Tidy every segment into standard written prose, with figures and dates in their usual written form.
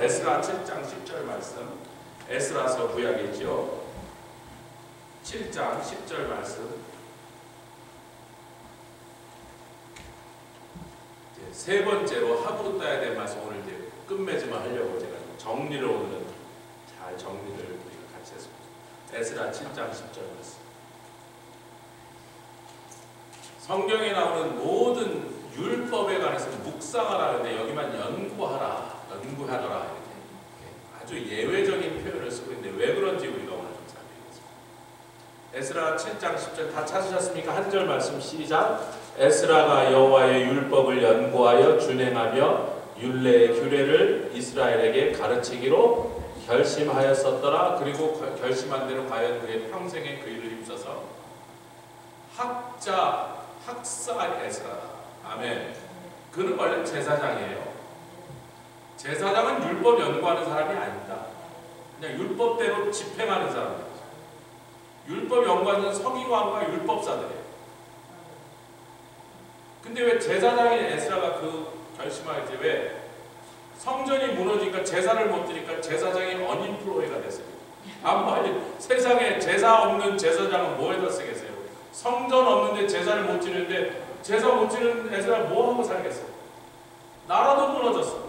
에스라 7장 10절 말씀, 에스라서 구약이죠. 7장 10절 말씀. 세 번째로 하부르다에 대한 말씀 오늘 이제 끝맺음을 하려고 제가 정리를 오늘은 잘 정리를 우리가 같이 했습니다. 에스라 7장 10절 말씀. 성경에 나오는 모든 율법에 관해서 묵상하라는데 여기만 연구하더라 이렇게 아주 예외적인 표현을 쓰고 있는데 왜 그런지 우리가 오늘 좀 살펴보겠습니다. 에스라 7장 10절 다 찾으셨습니까? 한 절 말씀 시작. 에스라가 여호와의 율법을 연구하여 준행하며 율례의 규례를 이스라엘에게 가르치기로 결심하였었더라. 그리고 결심한 대로 과연 그의 평생에 그 일을 힘써서 학사 에스라다. 아멘. 그는 원래 제사장이에요. 제사장은 율법 연구하는 사람이 아니다. 그냥 율법대로 집행하는 사람이에요. 율법 연구하는 서기관과 율법사들이에요. 근데 왜 제사장인 에스라가 그 결심하였지? 왜? 성전이 무너지니까 제사를 못 드니까 제사장이 언인플로이가 됐어요. 세상에 제사 없는 제사장은 뭐에다 쓰겠어요? 성전 없는데 제사를 못 지는데 제사 못 지는 에스라 뭐 하고 살겠어요? 나라도 무너졌어.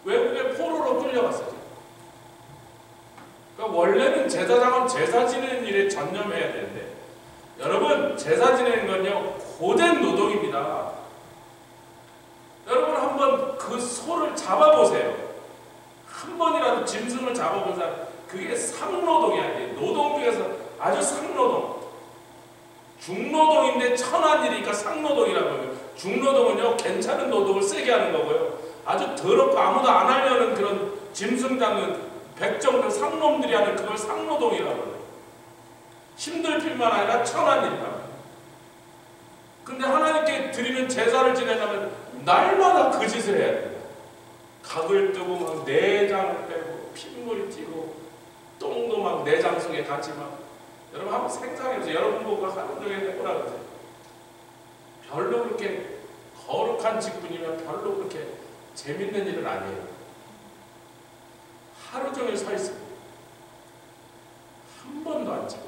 외국에 포로로 끌려갔어요. 그러니까 원래는 제사장은 제사 지내는 일에 전념해야 되는데 여러분 제사 지내는 건요 고된 노동입니다. 여러분 한번 그 소를 잡아보세요. 한 번이라도 짐승을 잡아본 사람 그게 상노동이 아니에요. 노동 중에서 아주 상노동. 중노동인데 천한 일이니까 상노동이라고 해요. 중노동은요 괜찮은 노동을 세게 하는 거고요. 아주 더럽고 아무도 안 하려는 그런 짐승 잡는 백정들 상놈들이 하는 그걸 상노동이라고 해요. 힘들 필만 아니라 천한 일이다. 근데 하나님께 드리는 제사를 지내려면 날마다 그 짓을 해야 돼요. 각을 뜨고 막 내장을 빼고 핏물이 튀고 똥도 막 내장 속에 같이 막 여러분 한번 생각해보세요. 여러분 보고 하는 중에 해보라 그러세요. 별로 그렇게 거룩한 직분이면 별로 그렇게 재밌는 일은 아니에요. 하루 종일 서 있습니다. 한 번도 안 찍어요.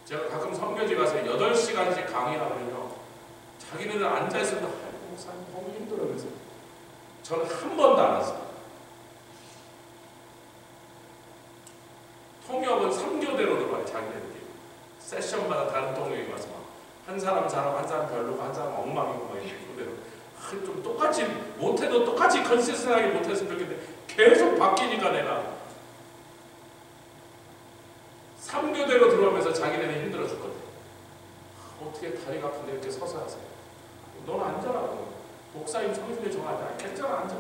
제가 가끔 선교지 가서 8시간씩 강의하면요 자기네들 앉아있어도 아이고 목사님 너무 힘들어 그래서 저는 한 번도 안 왔어요. 통역은 3교대로 들어와요. 자기네들이 세션마다 다른 통역이 와서 막 한 사람 한 사람 별로고 한 사람 엉망이고 막 이렇게 그대로 좀 똑같이 못해도 똑같이 컨시스턴하게 못했으면 좋겠는데 계속 바뀌니까 내가 3교대로 들어오면서 자기네는 힘들어 죽거든. 어떻게 다리가 아픈데 이렇게 서서 하세요? 너는 앉아라. 목사님 성신에 정하자. 괜찮아 앉아.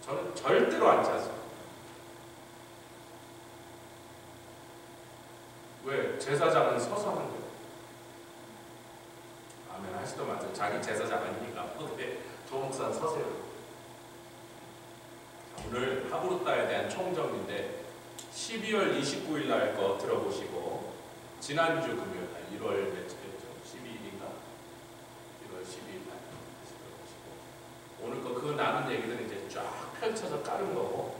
저는 절대로 앉지 않습니다. 왜? 제사장은 서서 하는 거예요. 아멘 하시도 마세요. 자기 제사장 아니니까. 근데 저 목사는 서세요. 오늘 하부르다에 대한 총정리인데 12월 29일 날 거 들어보시고 지난주 금요일 날 1월 며칠이었죠? 12일인가? 1월 12일 날 들어보시고 오늘 거 그 나눈 얘기들은 이제 쫙 펼쳐서 까는 거고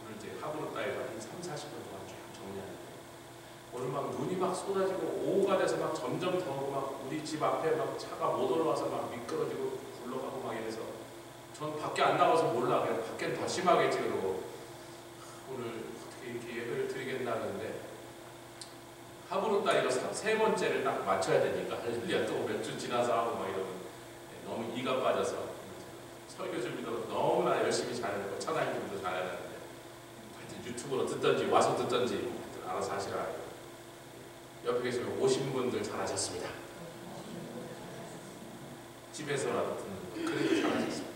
오늘 이제 하부르다에 한 3-40분 동안 쫙 정리하는 오늘 막 눈이 막 쏟아지고 오후가 돼서 막 점점 더우고 막 우리 집 앞에 막 차가 못 올라와서 막 미끄러지고 굴러가고 막 이래서 전 밖에 안 나와서 몰라. 그냥 밖엔 더 심하겠지. 그러고 오늘 어떻게 이렇게 예배를 드리겠다는데 하부르다 이거 세 번째를 딱 맞춰야 되니까 할렐루야 또 몇 주 지나서 하고 막 이러면 너무 이가 빠져서 설교 준비도 너무나 열심히 잘해야 되고 찬양 준비도 잘해야 되는데 유튜브로 듣든지 와서 듣든지 알아서 하시라. 옆에 계시면 오신 분들 잘하셨습니다. 집에서라도 듣는 거 그래도 잘하셨습니다.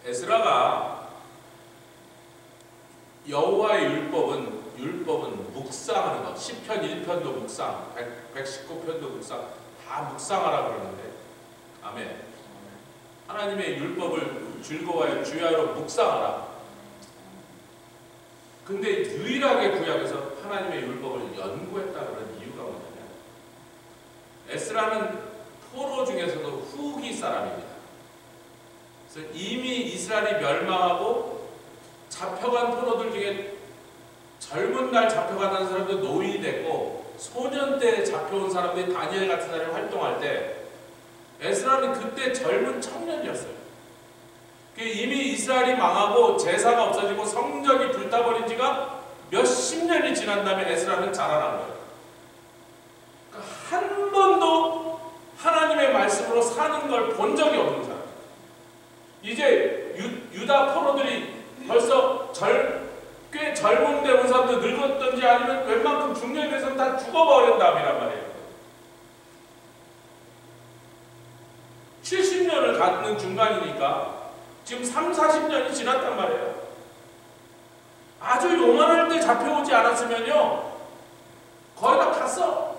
에스라가 여호와의 율법은 묵상하는 것. 시편 1편도 묵상, 119편도 묵상, 다 묵상하라 그러는데 아멘. 하나님의 율법을 즐거워하여 주야로 묵상하라. 근데 유일하게 구약에서 하나님의 율법을 연구했다 그런 이유가 뭐냐면 에스라는 포로 중에서도 후기 사람입니다. 그래서 이미 이스라엘이 멸망하고 잡혀간 포로들 중에 젊은 날 잡혀가는 사람들 노인이 됐고 소년 때 잡혀온 사람들이 다니엘 같은 사람이 활동할 때 에스라는 그때 젊은 청년이었어요. 이미 이스라엘이 망하고 제사가 없어지고 성전이 불타버린 지가 몇십 년이 지난 다음에 에스라는 자라난 거예요. 그러니까 한 번도 하나님의 말씀으로 사는 걸 본 적이 없는 사람. 이제 유다 포로들이 벌써 꽤 젊은데 온 사람들 늙었던지 아니면 웬만큼 중년이 돼서 다 죽어버린 다음이란 말이에요. 70년을 갖는 중간이니까 지금 3, 40년이 지났단 말이에요. 아주 요만할 때 잡혀오지 않았으면요 거의 다 갔어.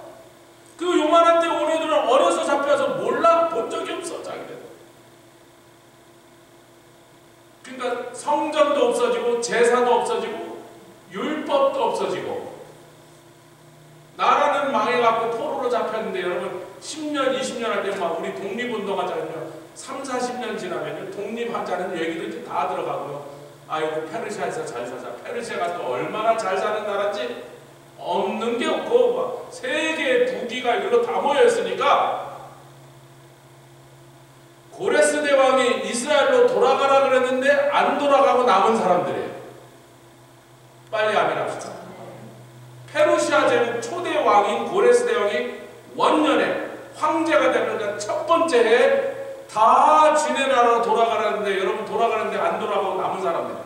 그 요만할 때 온 애들은 어려서 잡혀서 몰라 본 적이 없어 자기들. 그러니까 성전도 없어지고 제사도 없어지고 율법도 없어지고 나라는 망해갖고 포로로 잡혔는데 여러분 10년 20년 할 때 막 우리 독립운동하자면요 3, 40년 지나면 독립하자는 얘기도 이제 다 들어가고요. 아이고 페르시아에서 잘 사자. 페르시아가 또 얼마나 잘 사는 나라인지 없는 게 없고 막 세계 부기가 이걸로 다 모여있으니까 고레스 대왕이 이스라엘로 돌아가라 그랬는데 안 돌아가고 남은 사람들이에요. 빨리 아멘합시다. 페르시아 제국 초대 왕인 고레스 대왕이 원년에 황제가 되면 첫 번째 해에 다 지네 나라로 돌아가라는데 여러분 돌아가는데 안 돌아가고 남은 사람들.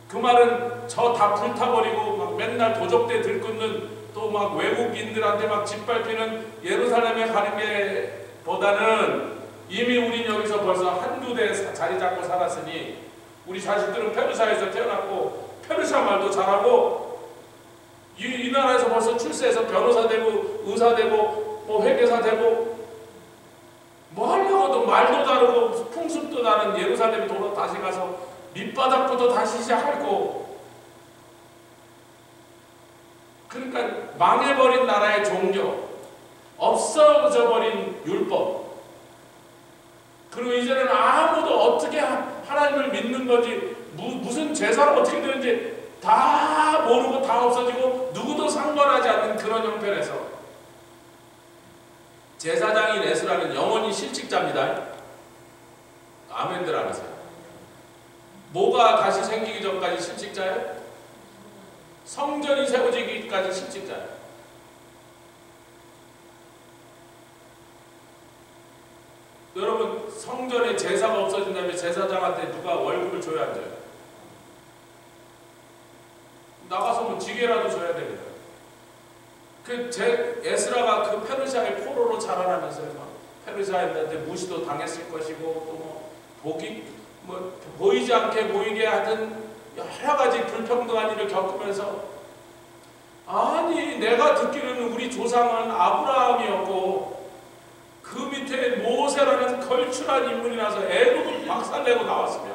그 말은 저 다 불타버리고 막 맨날 도적대 들끓는 또 막 외국인들한테 막 짓밟히는 예루살렘에 가는 게 보다는 이미 우린 여기서 벌써 한두 대 자리 잡고 살았으니 우리 자식들은 페르시아에서 태어났고 페르시아 말도 잘하고 이 나라에서 벌써 출세해서 변호사 되고 의사 되고 뭐 회계사 되고 뭐 하려고도 말도 다르고 풍습도 다른 예루살렘 도로 다시 가서 밑바닥부터 다시 시작하고 그러니까 망해버린 나라의 종교 없어져버린 율법 그리고 이제는 아무도 어떻게 하나님을 믿는 건지 무슨 제사를 어떻게 드는지 다 모르고 다 없어지고 누구도 상관하지 않는 그런 형편에서 제사장인 에스라는 영원히 실직자입니다. 아멘들 안 하세요. 뭐가 다시 생기기 전까지 실직자예요? 성전이 세워지기까지 실직자예요. 여러분 성전에 제사가 없어진다면 제사장한테 누가 월급을 줘야 안 줘요? 나가서 뭐 지게라도 줘야 됩니다. 에스라가 그 페르시아의 포로로 자라나면서 페르시아인한테 무시도 당했을 것이고 또 뭐 보이지 않게 보이게 하든 여러 가지 불평등한 일을 겪으면서 아니 내가 듣기로는 우리 조상은 아브라함이었고 그 밑에 모세라는 걸출한 인물이라서 애굽을 박살내고 나왔으며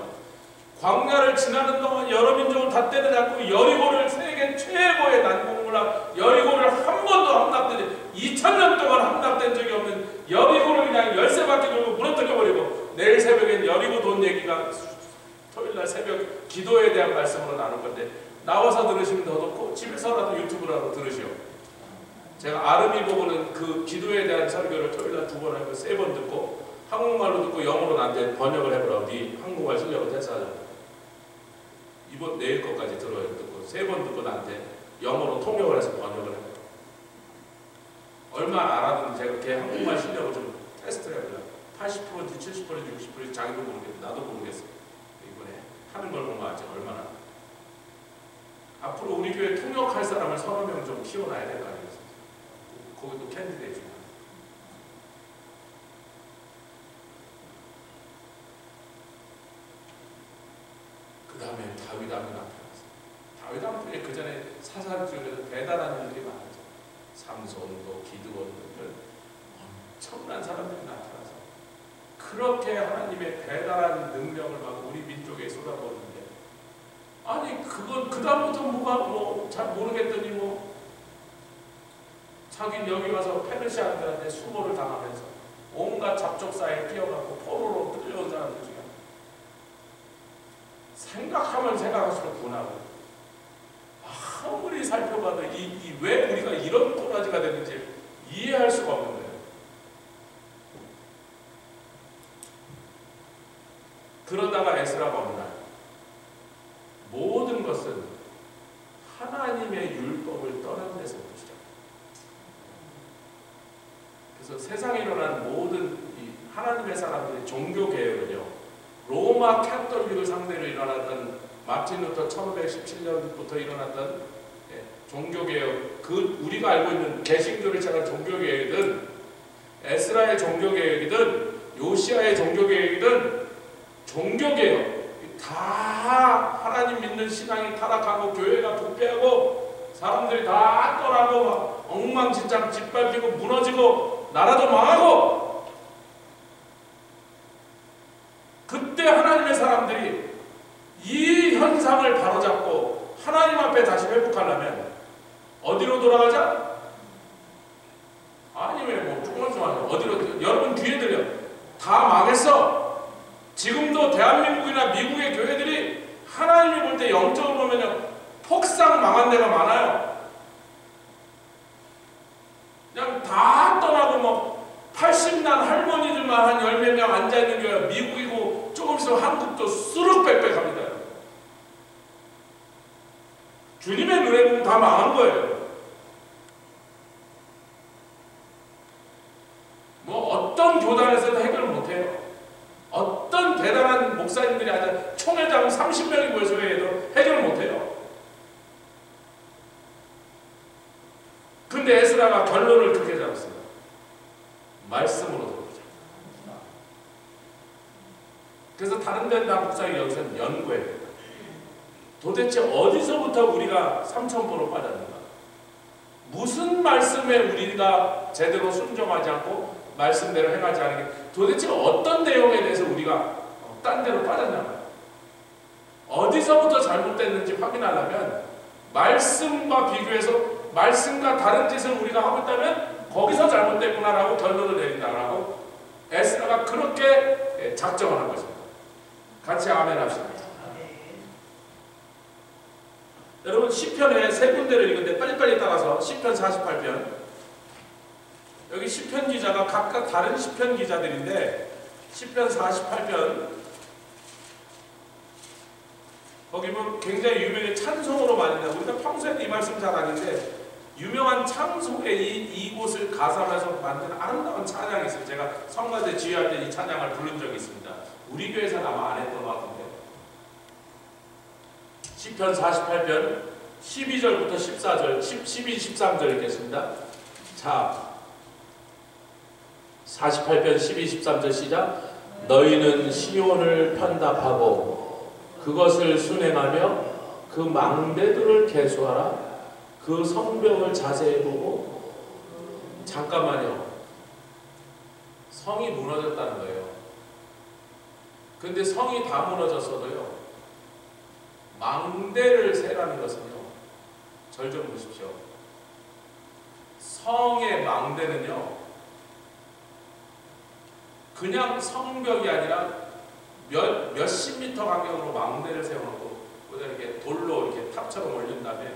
광야를 지나는 동안 여러 민족을 다 때려잡고 여리고를 세계 최고의 난공불락 여리고를 한 번도 함락된 2000년 동안 함락된 적이 없는 여리고를 그냥 열쇠바퀴 돌고 무너뜨려버리고 내일 새벽엔 여리고 돈 얘기가 토요일날 새벽 기도에 대한 말씀으로 나눌 건데 나와서 들으시면 더 좋고 집에서라도 유튜브라도 들으시오. 제가 아름이 보고는 그 기도에 대한 설교를 토요일날 2번 하고 3번 듣고 한국말로 듣고 영어로 나한테 번역을 해보라고 네 한국말 실력을 테스트하자. 이번 내일 것까지 들어야 듣고 3번 듣고 나한테 영어로 통역을 해서 번역을 해보라고. 얼마 알아듣는지 제가 걔 한국말 실력을 좀 테스트를 해보려고. 80%인지 70%인지 60%인지 자기도 모르겠고 나도 모르겠어. 이번에 하는 걸 보면 아직 얼마나 앞으로 우리 교회 통역할 사람을 서너 명 좀 키워놔야 될 거 아니겠어요? 거기도 캔디데이트 중요해요. 그 다음에 다윗 왕이 나타났어요. 다윗 왕이 그 전에 사사기 중에서 대단한 일들이 많았죠. 삼손도 기드온도 엄청난 사람들이 나타나서 그렇게 하나님의 대단한 능력을 막 우리 민족에 쏟아부었는데 아니 그건 그 다음부터 뭐가 뭐 잘 모르겠더니 뭐 자기는 여기 와서 페르시아들한테 수모를 당하면서 온갖 잡족사에 끼어가고 포로로 끌려온 사람들 중에 생각하면 생각할수록 분하고 아무리 살펴봐도 왜 우리가 이런 꼬라지가 됐는지 이해할 수가 없는 거예요. 그러다가 에스라가 어느 날 모든 것은 하나님의 율법을 떠난 데서부터 시작. 그래서 세상에 일어난 모든 이 하나님의 사람들의 종교 개혁은요, 로마 캐톨릭을 상대로 일어났던 마틴 루터 1517년부터 일어났던 종교 개혁, 그 우리가 알고 있는 개신교를 찾은 종교 개혁이든 에스라의 종교 개혁이든 요시아의 종교 개혁이든 종교 개혁 다 하나님 믿는 신앙이 타락하고 교회가 부패하고 사람들이 다 떠나고 막 엉망진창 짓밟히고 무너지고 나라도 망하고, 그때 하나님의 사람들이 이 현상을 바로잡고 하나님 앞에 다시 회복하려면 어디로 돌아가자? 아니 왜 뭐 조금만 어디로? 여러분 귀에 들려. 다 망했어. 지금도 대한민국이나 미국의 교회들이 하나님이 볼 때 영적으로 보면요, 폭삭 망한 데가 많아요. 그냥 다 떠나고 뭐 80난 할머니들만 한 10몇 명 앉아있는 교회가 미국이고 조금 있으면 한국도 수룩빽빽합니다. 주님의 눈에 보면 다 망한 거예요. 뭐 어떤 교단에서도 해결을 못해요. 어떤 대단한 목사님들이 아니라 총회장 30명이 모여서 해도 해결을 못해요. 근데 에스라가 결론을 그렇게 잡았습니다. 말씀으로 들어보자. 그래서 다른 데는 다 목사님 여기서는 연구해야 된다. 도대체 어디서부터 우리가 삼천포로 빠졌는가? 무슨 말씀에 우리가 제대로 순종하지 않고 말씀대로 행하지 않은 게 도대체 어떤 내용에 대해서 우리가 딴 데로 빠졌냐? 어디서부터 잘못됐는지 확인하려면 말씀과 비교해서 말씀과 다른 짓을 우리가 하고 있다면 거기서 잘못됐구나라고 결론을 내린다라고 에스라가 그렇게 작정을 한 것입니다. 같이 아멘 합시다. 여러분 시편에 세 군데를 읽는데 빨리빨리 따라서 시편 48편, 여기 시편 기자가 각각 다른 시편 기자들인데 시편 48편 거기 보면 굉장히 유명한 찬송으로 많이 나와요. 우리가 평소에 이 말씀 잘 아는데 유명한 찬송의 이곳을 가사로해서 만든 아름다운 찬양이 있어요. 제가 성가대 지휘할 때 이 찬양을 부른 적이 있습니다. 우리 교회에서는 아마 안 했던 것 같은데 시편 48편 12절부터 14절 12, 13절 읽겠습니다. 자, 48편 12, 13절 시작. 너희는 시온을 편답하고 그것을 순행하며 그 망대들을 계수하라. 그 성벽을 자세히 보고. 잠깐만요. 성이 무너졌다는 거예요. 근데 성이 다 무너졌어도요, 망대를 세라는 것은요, 절 좀 보십시오. 성의 망대는요, 그냥 성벽이 아니라 몇십 미터 간격으로 망대를 세워놓고 거기다 이렇게 돌로 이렇게 탑처럼 올린 다음에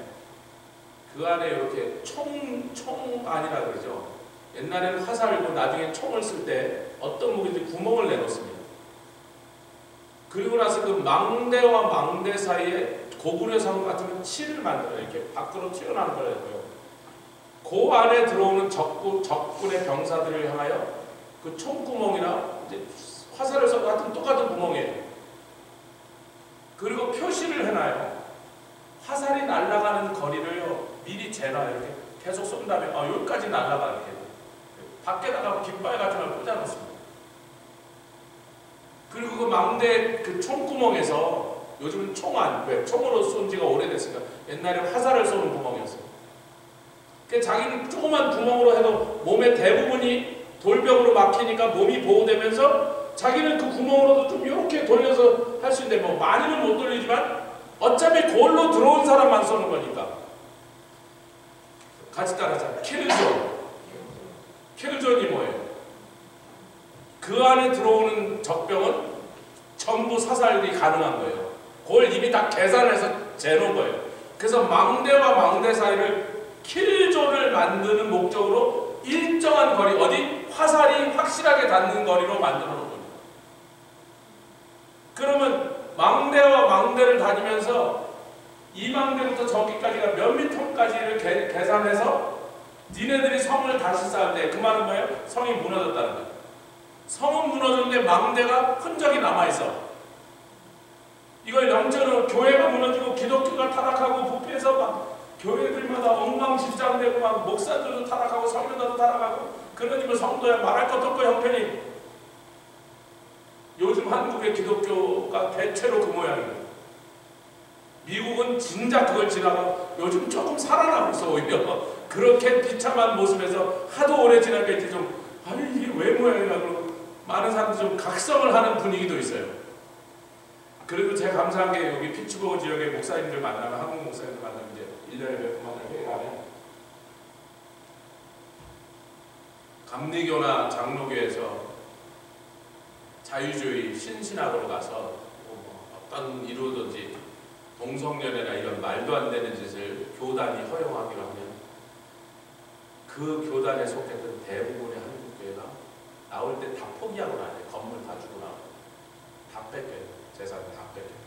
그 안에 이렇게 총안이라 그러죠. 옛날에는 화살이고 나중에 총을 쓸 때 어떤 무기든지 구멍을 내놓습니다. 그리고 나서 그 망대와 망대 사이에 고구려성 같은 실을 만들어요. 이렇게 밖으로 튀어나오는 거라고요. 그 안에 들어오는 적군의 병사들을 향하여 그 총구멍이나 이제 화살을 쏘고 같은 똑같은 구멍이에요. 그리고 표시를 해놔요. 화살이 날아가는 거리를요 미리 재놔요. 이렇게 계속 쏜 다음에 여기까지 날아가 이렇게 밖에다가 깃발 같은 걸 꽂아놓습니다. 그리고 그 망대 그 총구멍에서 요즘은 총안, 왜? 총으로 쏜 지가 오래됐으니까 옛날에 화살을 쏘는 구멍이었어요. 그러니까 자기는 조그만 구멍으로 해도 몸의 대부분이 돌벽으로 막히니까 몸이 보호되면서 자기는 그 구멍으로도 좀 이렇게 돌려서 할 수 있는데 뭐 많이는 못 돌리지만 어차피 골로 들어온 사람만 쏘는 거니까. 같이 따라하자. 킬존. 킬존이 뭐예요? 그 안에 들어오는 적병은 전부 사살이 가능한 거예요. 그걸 이미 다 계산해서 재놓은 거예요. 그래서 망대와 망대 사이를 킬존을 만드는 목적으로 일정한 거리, 어디 화살이 확실하게 닿는 거리로 만들어 놓은 겁니다. 그러면 망대와 망대를 다니면서 이 망대부터 저기까지가 몇 미터까지를 계산해서 니네들이 성을 다시 쌓을 때 그 말은 뭐예요? 성이 무너졌다는 거예요. 성은 무너졌는데 망대가 흔적이 남아있어. 이걸 영적으로 교회가 무너지고 기독교가 타락하고 부패해서 막 교회들마다 엉망진창되고 막 목사들도 타락하고 성도들도 타락하고 그러니까 성도야 말할 것도 없고 형편이 요즘 한국의 기독교가 대체로 그 모양이에요. 미국은 진작 그걸 지나고 요즘 조금 살아나고 있어. 오히려 그렇게 비참한 모습에서 하도 오래 지나니까 이제 좀 아니 이게 왜 모양이냐 그러고 많은 사람들이 좀 각성을 하는 분위기도 있어요. 그리고 제가 감사한 게 여기 피츠버그 지역의 목사님들 만나면 한국 목사님들 만나면 이제 1년에 몇 번만 회의를 하면 감리교나 장로교에서 자유주의 신신학으로 가서 어떤 이루든지 동성연애나 이런 말도 안 되는 짓을 교단이 허용하기로 하면 그 교단에 속했던 대부분의 한국교회가 나올 때 다 포기하고 나와요. 건물 다 주고 나와요. 다 뺏겨요. 재산 다 뺏겨요.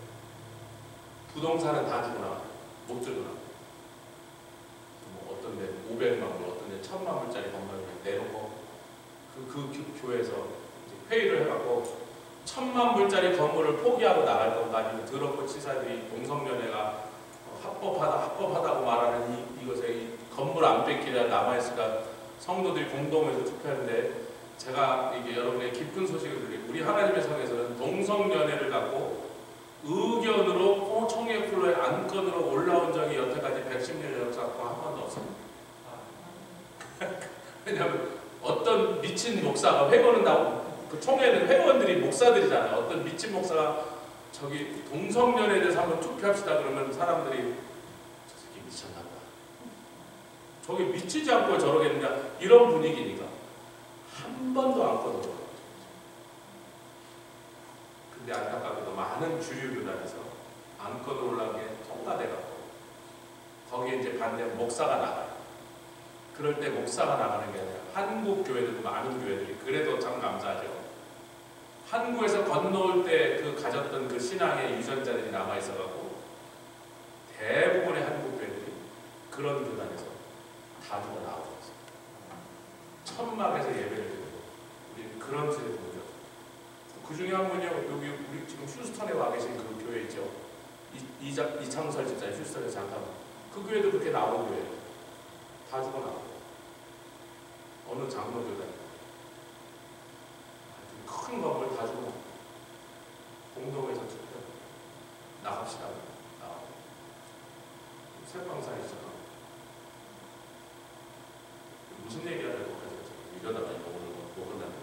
부동산은 다 주고 나와요. 못 주고 나와요. 뭐 어떤 데 500만 불, 어떤 데 1000만 불짜리 건물을 내놓고 그 교회에서 회의를 해갖고 1000만 불짜리 건물을 포기하고 나갈 건가 아니면 더럽고 치사들이 동성연애가 합법하다고 말하는 이것에 이 건물 안 뺏기려 남아있을까 성도들이 공동해서 투표하는데 제가 이게 여러분의 깊은 소식을 드리고 우리 하나님의 성에서는 동성연애를 갖고 의견으로 총회플로의 안건으로 올라온 적이 여태까지 110년 역사 동안 한 번도 없습니다. 왜냐하면 어떤 미친 목사가 회고는 나오고 그 총회는 회원들이 목사들이잖아요. 어떤 미친 목사가 저기 동성연애에 대해서 한번 투표합시다 그러면 사람들이 저 새끼 미쳤나 봐. 저기 미치지 않고 저러겠느냐 이런 분위기니까 한 번도 안 꺼내요. 근데 안타깝게도 많은 주류 교단에서 안건으로 올라간 게 통과돼갖고 거기에 이제 반대로 목사가 나가요. 그럴 때 목사가 나가는 게 아니라 한국 교회들도 많은 교회들이 그래도 참 감사하죠. 한국에서 건너올 때 그 가졌던 그 신앙의 유전자들이 남아있어갖고 대부분의 한국 교회들이 그런 교단에서 다 죽어 나오고 있어요. 천막에서 예배를 드리고 우리 그런 세대 보죠. 그 중에 한 분이 여기 우리 지금 휴스턴에 와 계신 그 교회 있죠. 이창설 집사님 휴스턴에 잠깐 그 교회도 그렇게 나오는 교회예요. 다 죽어 나오고 어느 장로 교단 큰 건물 다 주고 공동에서 투표 나갑시다. 나가고 새방산이잖아. 무슨 얘기하려고 이러다가 먹은다는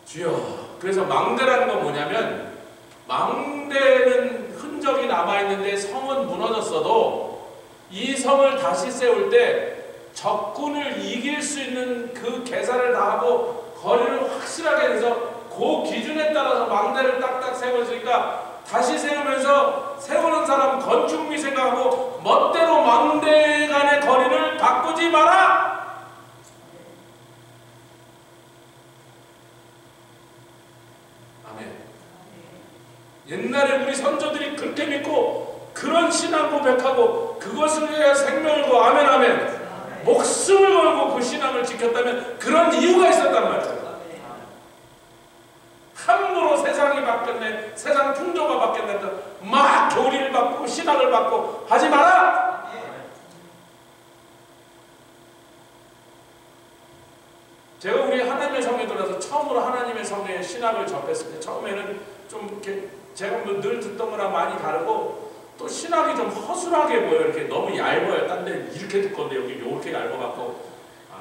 주여. 그래서 망대라는 건 뭐냐면 망대는 흔적이 남아있는데 성은 무너졌어도 이 성을 다시 세울 때 적군을 이길 수 있는 그 계산을 다 하고 거리를 확실하게 해서 그 기준에 따라서 망대를 딱딱 세워주니까 다시 세우면서 세우는 사람 건축미 생각하고 멋대로 망대 간의 거리를 바꾸지 마라. 아멘. 옛날에 우리 선조들이 그렇게 믿고 그런 신앙 고백하고 그것을 위해 생명을 걸고 아멘 아멘 목숨을 걸고 그 신앙을 지켰다면 그런 이유가 있었단 말이에요. 함부로 세상이 바뀌었네, 세상 풍조가 바뀌었네, 막 교리를 바꾸고 신학을 바꾸고 하지 마라! 제가 우리 하나님의 성에 들어서 처음으로 하나님의 성의 신학을 접했을 때 처음에는 좀 이렇게 제가 늘 듣던 거랑 많이 다르고 또 신학이 좀 허술하게 보여요. 이렇게 너무 얇아요. 딴 데는 이렇게 듣건데 여기 이렇게 얇아갖고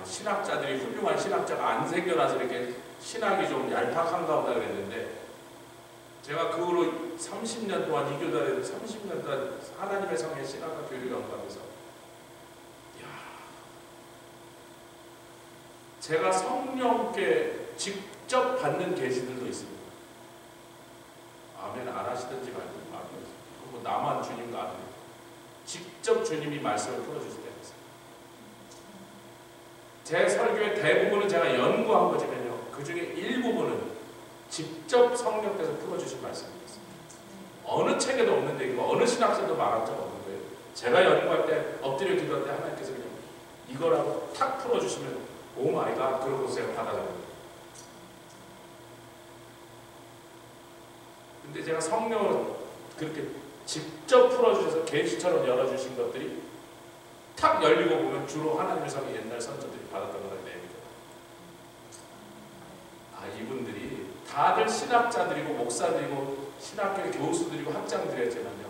신학자들이 훌륭한 신학자가 안 생겨나서 이렇게 신학이 좀 얄팍한가 보다 그랬는데 제가 그 후로 30년 동안 이 교단에서 30년 동안 하나님의 성의 신학과 교리를 연구하면서 제가 성령께 직접 받는 계시들도 있습니다. 아멘 안 하시든지 말든지 뭐 나만 주님과 아멘. 직접 주님이 말씀을 풀어주실 때가 있어요. 제 설교의 대부분은 제가 연구한 거지만요. 그 중에 일부분은 직접 성령께서 풀어주신 말씀입니다. 어느 책에도 없는데 이거 어느 신학서도 말한 적 없는 거예요. 제가 연구할 때 엎드려 기도할 때 하나님께서 그냥 이거라고 탁 풀어주시면 오 마이 갓 그러고 제가 받아들여요. 근데 제가 성령을 그렇게 직접 풀어주셔서 계시처럼 열어주신 것들이 탁 열리고 보면 주로 하나님의 성의 옛날 선조들이 받았던 거라는 내용이죠. 아 이분들이 다들 신학자들이고 목사들이고 신학교의 교수들이고 학장들이었지만요.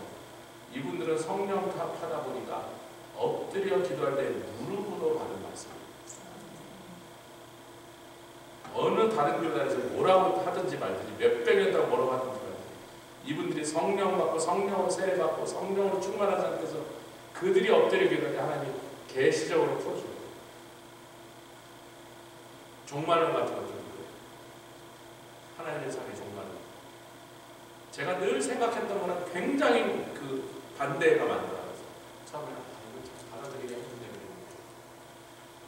이분들은 성령 하다 보니까 엎드려 기도할 때 무릎으로 받은 말씀입니다. 어느 다른 교단에서 뭐라고 하든지 말든지 몇백 년 동안 뭐라고 하든지 말든지 이분들이 성령 받고 성령으로 세례 받고 성령으로 충만한 상태에서 그들이 엎드려 기도할 때 하나님 계시적으로 풀어줘요. 종말론 같은 것도 있고요. 하나님의 삶의 종말론. 제가 늘 생각했던 거는 굉장히 그 반대가 많더라고요. 처음에는 이거 받아들이기 힘든데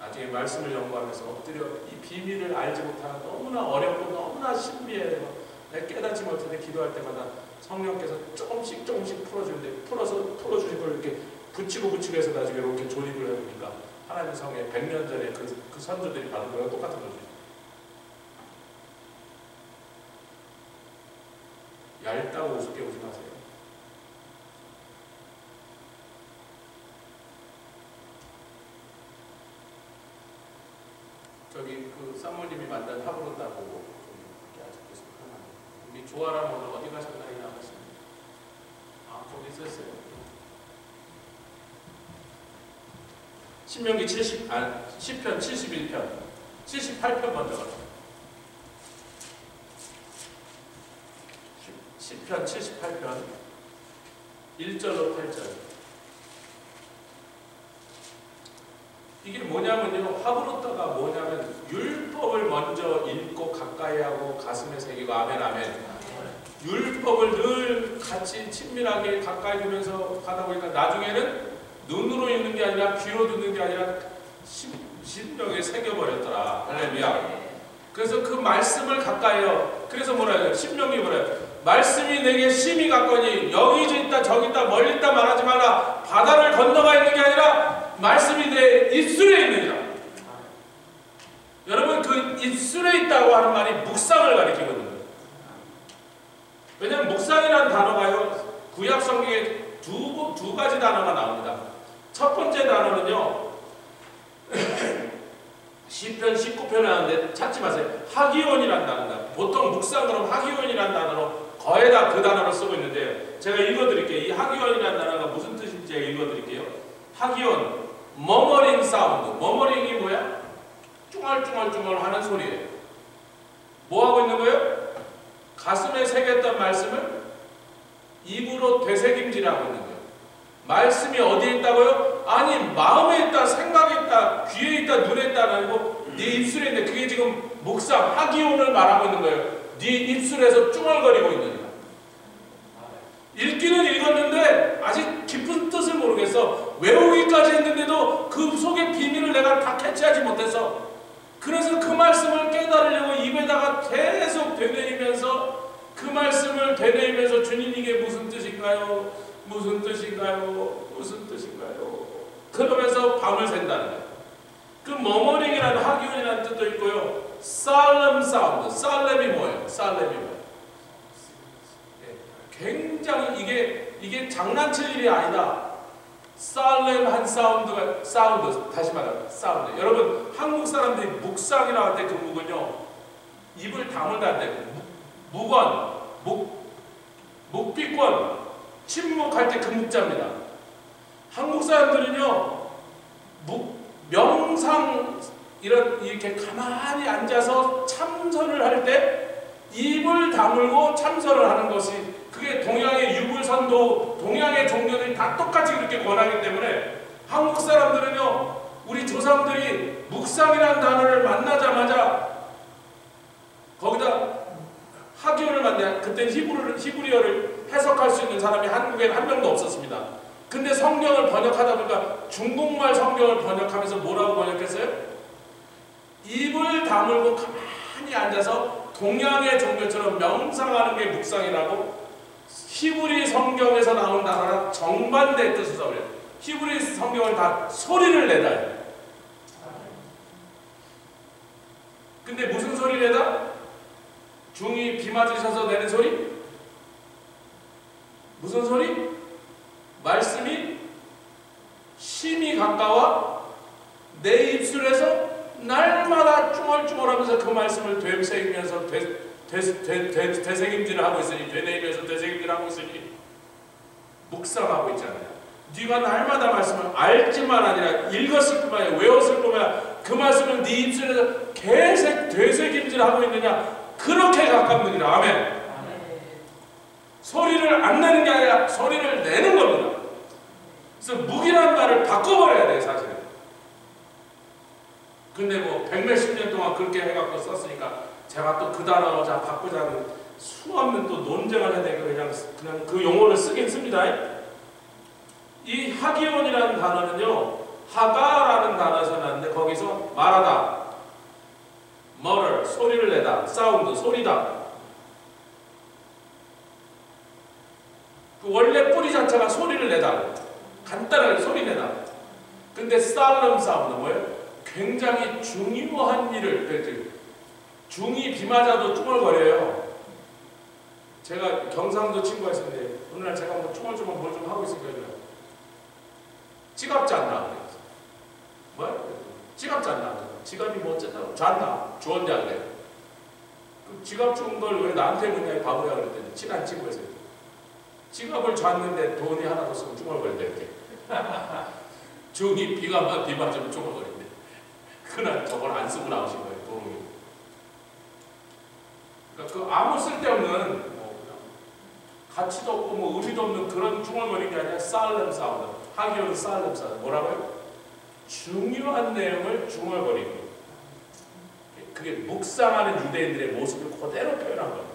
나중에 말씀을 연구하면서 엎드려 이 비밀을 알지 못하는 너무나 어렵고 너무나 신비해요. 내가 깨닫지 못했는데 기도할 때마다 성령께서 조금씩 풀어주는데 풀어주신 걸 이렇게 붙이고 해서 나중에 이렇게 조립을 해보니까 하나님의 성에 100년 전에 그 선조들이 받은 거랑 똑같은 거죠. 얇다고 우습게 보지 마세요. 저기 그 사모님이 만난 하브론다 보고 이렇게 아주 계속 하나. 우리 조아람 오늘 어디 가셨나 이 나가십니다. 아 거기 있었어요. 신명기 10편 71편 78편 먼저 가세요. 10편 78편 1절로 8절. 이게 뭐냐면요. 하브루타가 뭐냐면 율법을 먼저 읽고 가까이 하고 가슴에 새기고 아멘 아멘. 율법을 늘 같이 친밀하게 가까이 두면서 하다 보니까 나중에는 눈으로 읽는 게 아니라 귀로 듣는 게 아니라 심령에 새겨버렸더라. 할렐루야. 그래서 그 말씀을 가까이요. 그래서 뭐라 해요? 신명기 뭐라 해요? 말씀이 내게 심히 가까우니 여기 있다 저기 있다 멀리 있다 말하지 마라. 바다를 건너가 있는 게 아니라 말씀이 내 입술에 있느니라. 여러분 그 입술에 있다고 하는 말이 묵상을 가리키거든요. 왜냐하면 묵상이라는 단어가요. 구약 성경에 두 가지 단어가 나옵니다. 첫 번째 단어는요. 시편 19편에 나오는데 찾지 마세요. 하기온이라는 단어입니다. 보통 묵상 그럼 하기온이라는 단어로 거의 다 그 단어를 쓰고 있는데 제가 읽어드릴게요. 이 하기온이라는 단어가 무슨 뜻인지 제가 읽어드릴게요. 하기온, 머머링 사운드. 머머링이 뭐야? 쭈얼쭈얼쭈얼 하는 소리예요. 뭐 하고 있는 거예요? 가슴에 새겼던 말씀을 입으로 되새김질하고 있는 거예요. 말씀이 어디에 있다고요? 아니 마음에 있다, 생각에 있다, 귀에 있다, 눈에 있다는 아니고 네 입술에 있는데 그게 지금 묵상, 하기온을 말하고 있는 거예요. 네 입술에서 쭈얼거리고 있는 거예요. 읽기는 읽었는데 아직 깊은 뜻을 모르겠어. 외우기까지 했는데도 그 속의 비밀을 내가 다 캐치하지 못해서 그래서 그 말씀을 깨달으려고 입에다가 계속 되뇌이면서 그 말씀을 되뇌이면서 주님 이게 무슨 뜻인가요? 무슨 뜻인가요? 무슨 뜻인가요? 그러면서 밤을 샌다는 거예요. 그 머머링이라는 하기온이라는 뜻도 있고요. 살렘 사운드. 살렘이 뭐예요? 살렘이 뭐예요? 굉장히 이게 장난칠 일이 아니다. 살렘한 사운드 다시 말하면 사운드. 여러분 한국 사람들이 묵상이라고 할 때 그 묵은요 입을 다물다 할 때 묵원, 묵비권, 침묵할 때 그 묵자입니다. 한국 사람들은요 명상 이렇게 가만히 앉아서 참선을 할 때 입을 다물고 참선을 하는 것이 그게 동양의 유불선도 동양의 종교들이 다 똑같이 그렇게 권하기 때문에 한국 사람들은요 우리 조상들이 묵상이라는 단어를 만나자마자 거기다 하기어를 만나, 그때 히브리어를 해석할 수 있는 사람이 한국에는 한 명도 없었습니다. 근데 성경을 번역하다 보니까 중국말 성경을 번역하면서 뭐라고 번역했어요? 입을 다물고 가만히 앉아서 동양의 종교처럼 명상하는 게 묵상이라고, 히브리 성경에서 나온 단어랑 정반대의 뜻을 써버려요. 히브리 성경을 다 소리를 내다 해요. 근데 무슨 소리를 내다? 중이 비 맞으셔서 내는 소리? 무슨 소리? 말씀이 심이 가까워 내 입술에서 날마다 쭈글쭈글하면서 그 말씀을 되새기면서 되새김질을 하고 있으니, 되뇌이면서 되새김질을 하고 있으니 묵상하고 있잖아요. 네가 날마다 말씀을 알지만 아니라 읽었을 뿐만 아니라 외웠을 뿐만 아니라 그 말씀을 네 입술에서 계속 되새김질하고 있느냐, 그렇게 가깝느니라. 아멘. 아멘. 소리를 안 내는 게 아니라 소리를 내는 겁니다. 그래서 묵이라는 말을 바꿔버려야 돼요, 사실은. 근데 뭐 백몇십 년 동안 그렇게 해갖고 썼으니까 제가 또 그 단어 자 바꾸자는 수없는 또 논쟁을 해야 되니까 그냥 그 용어를 쓰긴 씁니다. 이 하기온이라는 단어는요, 하가라는 단어에서 났는데 거기서 말하다, mutter, 소리를 내다, 사운드, 소리다. 그 원래 뿌리 자체가 소리를 내다, 간단하게 소리 내다. 근데 solemn 사운드 뭐예요? 굉장히 중요한 일을, 중이 비 맞아도 쭈글거려요. 제가 경상도 친구가 있었는데 어느 날 제가 뭐 쭈글쭈글 뭘 좀 하고 있으니까 지갑 잤나? 뭐야? 지갑 잤나? 지갑이 뭐 어쨌다고? 잤나? 주원자 그래. 그 지갑 준 걸 왜 나한테 묻냐, 바보야 그랬더니 친한 친구였어요. 지갑을 잤는데 돈이 하나도 없으면 쭈글거린다 이렇게. 중이 비 맞으면 쭈글거린대. 그날 저걸 안 쓰고 나오신 거예요, 돈이. 그러니까 그 아무 쓸데없는 가치도 없고 뭐 의미도 없는 그런 쭈글거리는 게 아니라 solemn 사운드. 하기어는 solemn 사운드. 뭐라고요? 중요한 내용을 중얼거리는 거예요. 그게 묵상하는 유대인들의 모습을 그대로 표현한 거예요.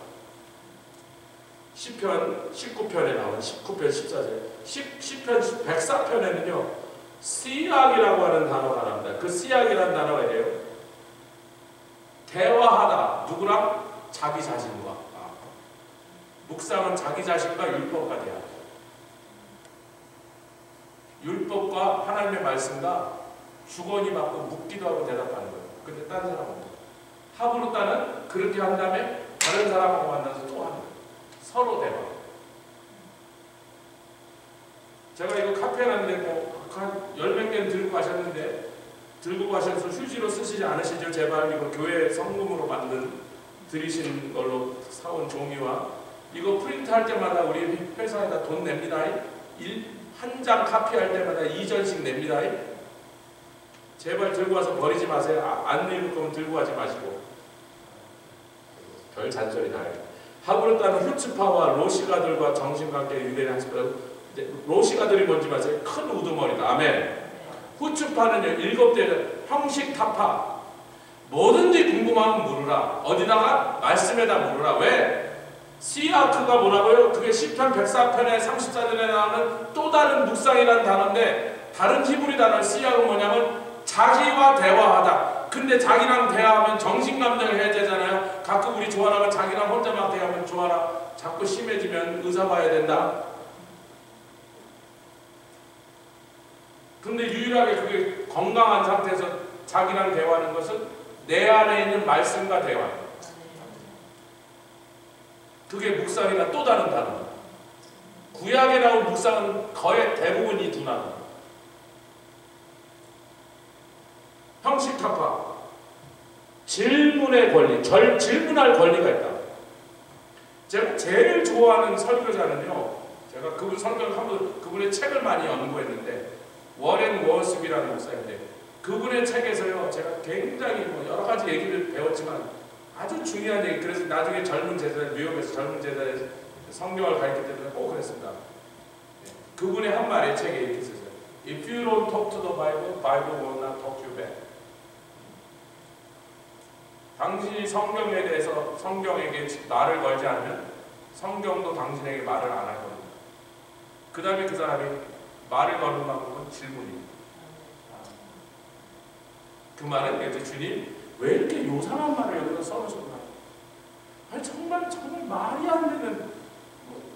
시편 19편에 나온 19편 14절, 시편 104편에는요 시약이라고 하는 단어가 나옵니다. 그 시약이라는 단어가 이래요. 대화하다. 누구랑? 자기 자신과. 묵상은 자기 자신과 율법과 대화. 율법과 하나님의 말씀과 주거니 받고 묻기도 하고 대답하는 거예요. 근데 다른 사람은 합으로 따는 그렇게 한 다음에 다른 사람하고 만나서 또 하는 거예요. 서로 대화. 제가 이거 카페에 놨는데 뭐 한 열 몇 개는 들고 가셨는데, 들고 가셔서 휴지로 쓰시지 않으시죠? 제발. 이거 교회 성금으로 만든 드리신 걸로 사온 종이와 이거 프린트할 때마다 우리 회사에다 돈 냅니다. 한 장 카피할 때마다 2전씩 냅니다. 제발 들고 와서 버리지 마세요. 안 읽을 거면 들고 가지 마시고. 별 잔소리 나요. 하브로 따는 후츠파와 로시가들과 정신관계 유대인 한식과 로시가들이 뭔지 아세요? 큰 우두머리다. 아멘. 후츠파는요, 7대 형식 타파. 뭐든지 궁금하면 물으라. 어디다가? 말씀에다 물으라. 왜? 시아크가 뭐라고요? 그게 시편 104편에 34절에 나오는 또 다른 묵상이라는 단어인데, 다른 히브리 단어 시아크는 뭐냐면 자기와 대화하다. 근데 자기랑 대화하면 정신감정을 해야 되잖아요. 가끔 우리 조아라가 자기랑 혼자 막 대화하면 조아라 자꾸 심해지면 의사 봐야 된다. 근데 유일하게 그게 건강한 상태에서 자기랑 대화하는 것은 내 안에 있는 말씀과 대화예요. 그게 묵상이나 또 다른 단어입니다. 구약에 나온 묵상은 거의 대부분 이 두 단어. 형식 타파. 질문의 권리, 질문할 권리가 있다. 제가 제일 좋아하는 설교자는요, 제가 그분 설교를 한번, 그분의 책을 많이 연구했는데, 워렌 워스비라는 목사인데, 그분의 책에서요, 제가 굉장히 뭐 여러 가지 얘기를 배웠지만 아주 중요한 얘기, 그래서 나중에 젊은 제자들, 뉴욕에서 젊은 제자들 성경을 가르칠 때는 꼭 그랬습니다. 그분의 한 말의 책에 이렇게 있었어요. If you don't talk to the Bible, Bible will not talk to you back. 당신이 성경에 대해서 성경에게 말을 걸지 않으면 성경도 당신에게 말을 안 할 겁니다. 그 다음에 그 사람이 말을 거는 방법은 질문입니다. 그 말은 이제 주님 왜 이렇게 요상한 말을 여기다 써놓으셨나? 아니 정말 말이 안 되는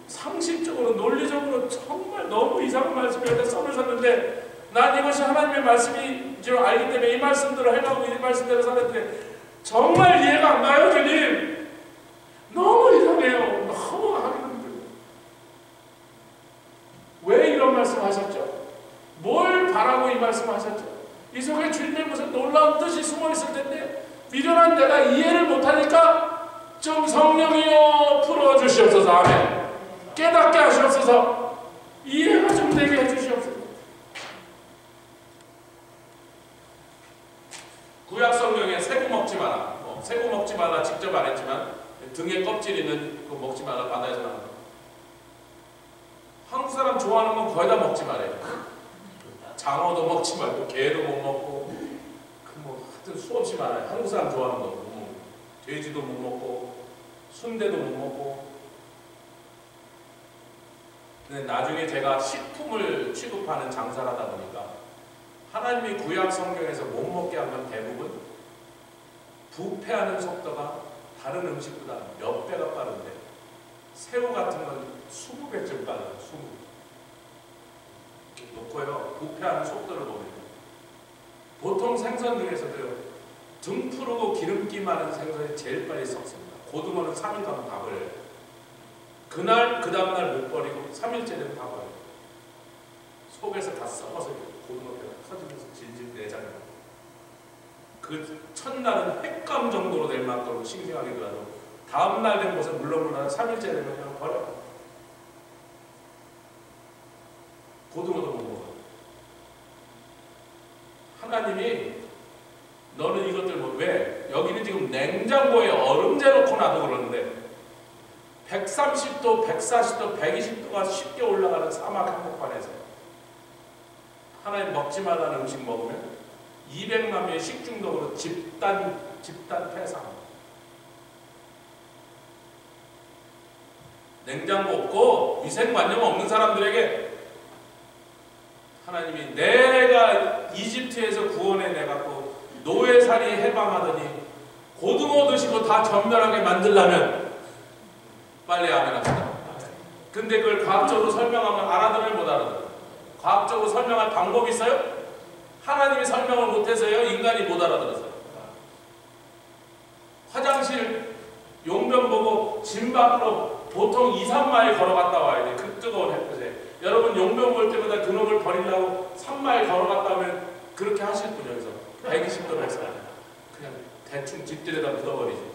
상식적으로 논리적으로 정말 너무 이상한 말씀을 여기다 써놓으셨는데 난 이것이 하나님의 말씀인 줄 알기 때문에 이 말씀대로 해가고 이 말씀대로 살았는데 정말 이해가 안 가요, 주님. 너무 이상해요. 너무 하기 힘들어요. 왜 이런 말씀 하셨죠? 뭘 바라고 이 말씀 하셨죠? 이 속에 주님의 무슨 놀라운 뜻이 숨어 있을 텐데 미련한 내가 이해를 못하니까 좀 성령이여 풀어주시옵소서. 아멘. 깨닫게 하시옵소서. 이해가 좀 되게 해주시옵소서. 구약 성경에 새우 먹지 마라. 새우 먹지 마라 직접 안 했지만 등에 껍질 있는 거 먹지 마라 바다에서 나는 거. 한국 사람 좋아하는 건 거의 다 먹지 말아요. 장어도 먹지 말고 게도 못 먹고 하여튼 수없이 많아요. 한국 사람 좋아하는 거. 돼지도 못 먹고 순대도 못 먹고. 근데 나중에 제가 식품을 취급하는 장사를 하다 보니까 하나님이 구약 성경에서 못 먹게 한 건 대부분 부패하는 속도가 다른 음식보다 몇 배가 빠른데 새우 같은 건 20배쯤 빨라요. 20배. 놓고요. 부패하는 속도를 보면 보통 생선 중에서도요. 등 푸르고 기름기 많은 생선이 제일 빨리 썩습니다. 고등어는 3일 가면 다 버려요. 그날 그 다음날 못 버리고 3일째 되면 다 버려요. 속에서 다 썩어서 고등어뼈가 터지면서 질질 내장나요. 그 첫날은 횟감 정도로 될 만큼 싱싱하기도 하고 다음날 된 것은 물론 3일째 되면 그냥 버려요. 고등어도 못 먹어요. 하나님이 너는 이것들 왜? 여기는 지금 냉장고에 얼음재 놓고 놔도 그러는데 130도, 140도, 120도가 쉽게 올라가는 사막 한복판에서 하나님 먹지 말라는 음식 먹으면 200만 명의 식중독으로 집단 폐상. 냉장고 없고 위생관념 없는 사람들에게 하나님이 내가 이집트에서 구원해내갖고 노예살이 해방하더니 고등어 드시고 다 전멸하게 만들려면 빨리 아멘 합시다. 근데 그걸 과학적으로 설명하면 알아들어요, 못 알아들어요? 과학적으로 설명할 방법이 있어요? 하나님이 설명을 못해서요, 인간이 못 알아들었어요. 화장실 용변 보고 진 밖으로 보통 2, 3마일 걸어갔다 와야 돼. 그 뜨거운 햇볕에. 여러분 용변 볼 때마다 그놈을 버리려고 3마일 걸어갔다 오면 그렇게 하실 분이요. 여기서 120도로 해서 그냥 대충 집들에다 묻어버리지.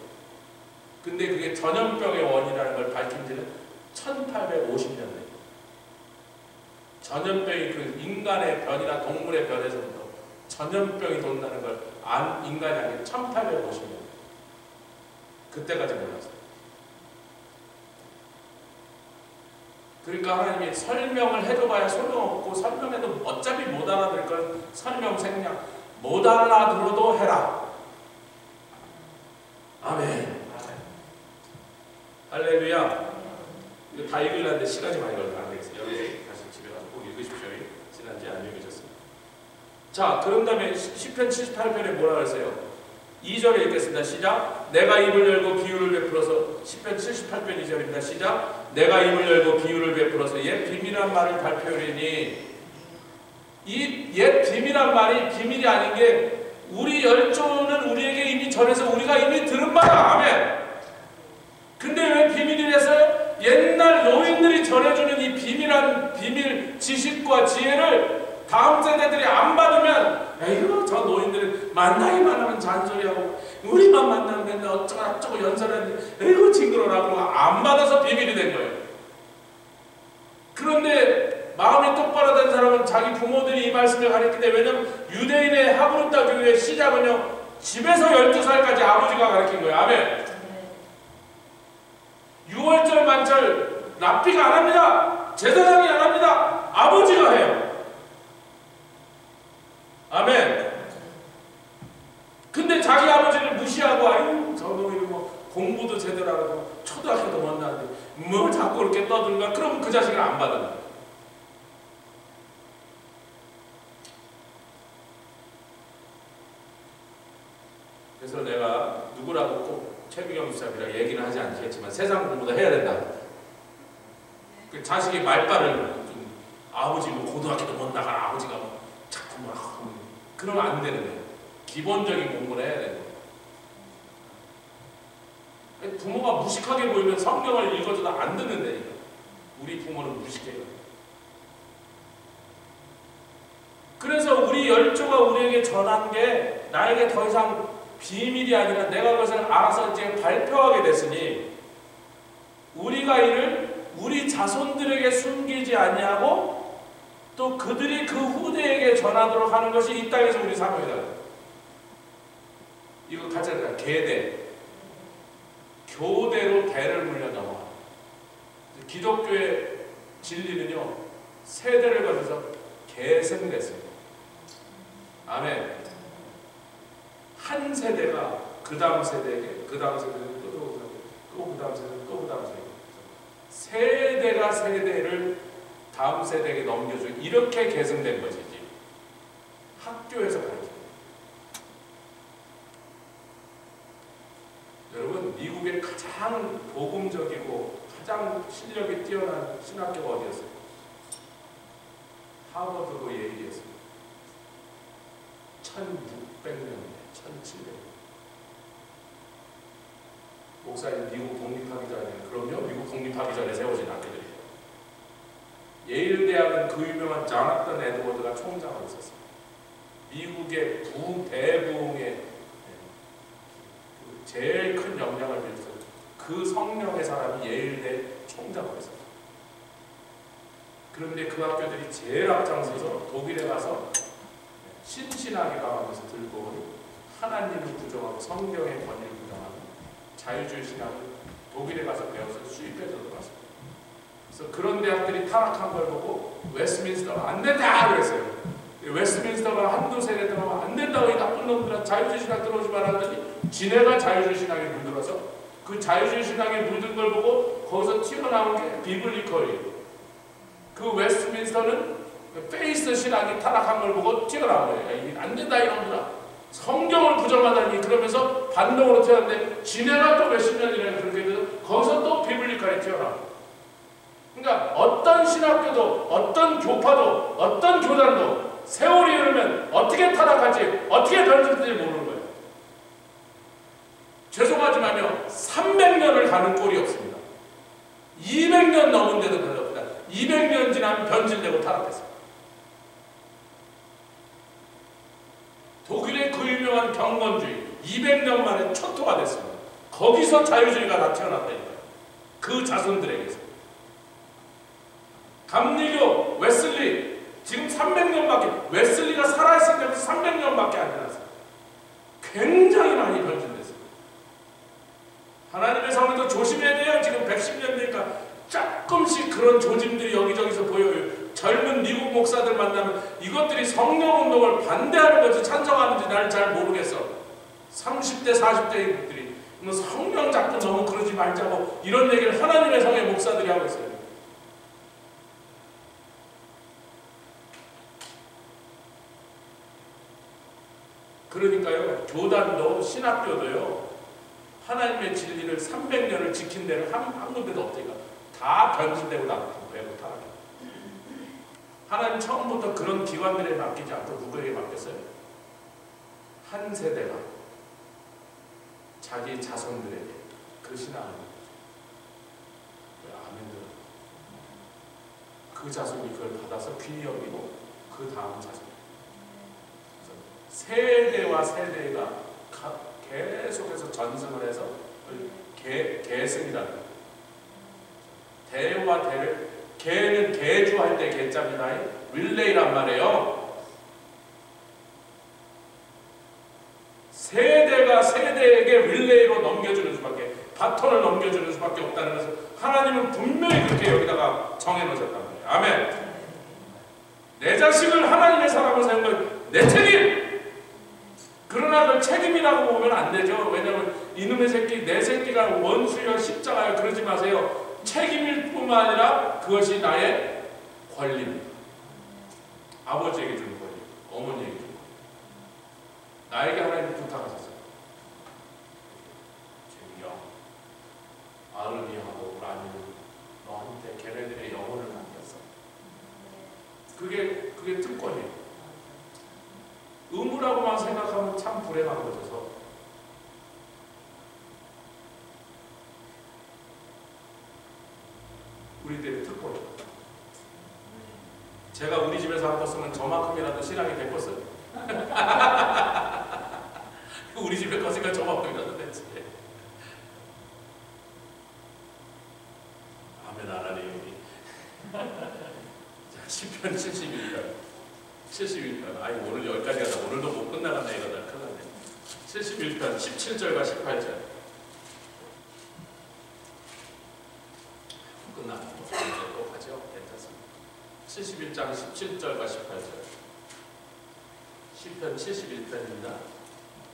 근데 그게 전염병의 원인이라는 걸 밝힌 지는 1850년대. 전염병이 그 인간의 변이나 동물의 변에서부터 전염병이 돈다는 걸 인간이 알게 1850년. 그때까지 몰랐어요. 그러니까 하나님이 설명을 해줘봐야 소용없고 설명해도 어차피 못 알아들 건 설명 생략. 못 알아들어도 해라. 아멘. 할렐루야. 이거 다 읽으려는데 시간이 많이 걸려서 안 되겠어요. 여기 다시 집에 가서 꼭 읽으십시오. 지난주에 안 읽으셨습니다. 자, 그런 다음에 시편 78편에 뭐라 그랬어요? 2절에 읽겠습니다. 시작. 내가 입을 열고 비유를 베풀어서. 시편 78편 2절입니다. 시작. 내가 입을 열고 비유를 베풀어서 옛 비밀한 말을 발표하리니. 이 옛 비밀한 말이 비밀이 아닌 게 우리 열조는 우리에게 이미 전해서 우리가 이미 들은 바다. 아멘. 근데 왜 비밀이랬어요? 옛날 노인들이 전해주는 이 비밀한 비밀 지식과 지혜를 다음 세대들이 안 받으면 에휴 저 노인들은 만나기만 하면 잔소리하고 우리만 만나면 맨날 어쩌고 연설하는데 에휴 징그러라 그러고 안 받아서 비밀이 된 거예요. 그런데 마음이 똑바로 된 사람은 자기 부모들이 이 말씀을 가르치기 때문에 왜냐면 유대인의 하브루타 교회의 시작은요 집에서 12살까지 아버지가 가르친 거예요. 아멘. 6월절 만절 랍비가 안 합니다. 제사장이 안 합니다. 아버지가 해요. 아멘. 근데 자기 아버지를 무시하고 아유 저놈이 뭐 공부도 제대로 안 하고 초등학교도 못 나는데 뭐 자꾸 이렇게 떠들까? 그럼 그 자식을 안 받는 거예요. 그래서 내가 누구라고 꼭 최비경 집사님이랑 얘기는 하지 않겠지만 세상 공부도 해야 된다. 그 자식이 말빨을 좀 아버지 뭐 고등학교도 못 나가 아버지가 뭐 자꾸 뭐 그러면 안 되는 거예요. 기본적인 공부를 해야 되는 거예요. 부모가 무식하게 보이면 성경을 읽어줘도 안 듣는다니까. 우리 부모는 무식해요. 그래서 우리 열조가 우리에게 전한 게 나에게 더 이상 비밀이 아니라 내가 그것을 알아서 이제 발표하게 됐으니 우리가 이를 우리 자손들에게 숨기지 아니하고 또 그들이 그 후대에게 전하도록 하는 것이 이 땅에서 우리 사명이다. 이거 같이 하자. 계대. 교대로 대를 물려 넘어가. 기독교의 진리는요 세대를 거쳐서 계승됐습니다. 아멘. 한 세대가 그 다음 세대에게, 그 다음 세대는 또 그 다음 세대는 또 그 다음 세대. 세대가 세대를 다음 세대에게 넘겨주고 이렇게 계승된 것이지. 학교에서 가르쳐요. 여러분, 미국의 가장 복음적이고 가장 실력이 뛰어난 신학교가 어디였어요? 하버드고 예일이었습니다. 1600년대. 1700. 목사님 미국 독립하기 전에 그럼요 미국 독립하기 전에 세워진 학교들이에요. 예일 대학은 그 유명한 자나탄 에드워드가 총장으로 있었어요. 미국의 대부흥의 제일 큰 영향을 미쳤어요. 그 성령의 사람이 예일대 총장으로 있었어요. 그런데 그 학교들이 제일 앞장서서 독일에 가서 신신하게 가면서 들고 온 하나님을 부정하고 성경의 권위를 부정하고 자유주의 신학을 독일에 가서 배워서 수입해서 들어갔어요. 그래서 그런 대학들이 타락한 걸 보고 웨스트민스터가 안 된다 그랬어요. 웨스트민스터가 한두 세대 동안 안 된다고 이 나쁜 놈들아 자유주의 신학 들어오지 말았더니 지네가 자유주의 신학에 물들어서 그 자유주의 신학에 물든 걸 보고 거기서 튀어나온 게 비블리컬이에요. 그 웨스트민스터는 페이스 신학이 타락한 걸 보고 튀어나온 거예요. 안 된다 이놈들아. 성경을 부정하다니 그러면서 반동으로 튀어나왔는데 지네가 또 몇십 년이나 그렇게 돼서 거기서 또 비블리컬이 튀어나와요. 그러니까 어떤 신학교도 어떤 교파도 어떤 교단도 세월이 흐르면 어떻게 타락할지 어떻게 변질될지 모르는 거예요. 죄송하지만요 300년을 가는 꼴이 없습니다. 200년 넘은데도 별로 없다. 200년 지나면 변질되고 타락했어요. 독일의 그 유명한 경건주의 200년 만에 초토화 됐습니다. 거기서 자유주의가 다 튀어났다니까요. 그 자손들에게서. 감리교, 웨슬리 지금 300년밖에 웨슬리가 살아있을 때부터 300년밖에 안 지났어요. 굉장히 많이 변질됐어요. 하나님의 성도도 조심해야 돼요. 지금 110년 되니까 조금씩 그런 조짐들이 여기저기서 보여요. 젊은 미국 목사들 만나면 이것들이 성령운동을 반대하는 건지 찬성하는지 나는 잘 모르겠어. 30대 40대들이 뭐 성령 자꾸 너무 그러지 말자고 이런 얘기를 하나님의 성의 목사들이 하고 있어요. 그러니까요 교단도 신학교도요 하나님의 진리를 300년을 지킨 데는 한 군데도 없으니까 다 변질되고 나고 배고 타락해요. 하나님 처음부터 그런 기관들에 맡기지 않고 누구에게 맡겼어요? 한 세대가 자기 자손들에게 그 신앙을 아멘들 그 자손이 그걸 받아서 귀히 여기고 그 다음 자손 세대와 세대가 계속해서 전승을 해서 계승이라는 대와 대를 개는 개주할 때 개자입니다. 릴레이란 말이에요. 세대가 세대에게 릴레이로 넘겨주는 수밖에 바톤을 넘겨주는 수밖에 없다는 것을 하나님은 분명히 그렇게 여기다가 정해놓으셨단 말이에요. 아멘. 내 자식을 하나님의 사람을 세운 건 내 책임! 그러나 그걸 책임이라고 보면 안 되죠. 왜냐하면 이놈의 새끼, 내 새끼가 원수여 십자가여 그러지 마세요. 책임일 뿐만 아니라 그것이 나의 권리입니다. 아버지에게 준 권리, 어머니에게 준 권리. 나에게 하나님 부탁하셨어요. 제비야, 아르니하고 라니는 너한테 걔네들의 영혼을 남겼어. 그게 특권이에요. 의무라고만 생각하면 참 불행한 거죠. 우리들의 특권이에요. 제가 우리 집에서 한 거 쓰면 저만큼이라도 신앙이 됐겠어요. 우리 집에 거 쓰니까 저만큼이라도 됐지. 아멘 하나님. 자, 시편 71편. 아이 오늘 여기까지 가다 오늘도 못 끝나갔네 이러다 큰일 났네. 71편 17절과 18절. 끝나고 또 가죠. 괜찮습니다. 71장 17절과 18절. 시편 71편입니다.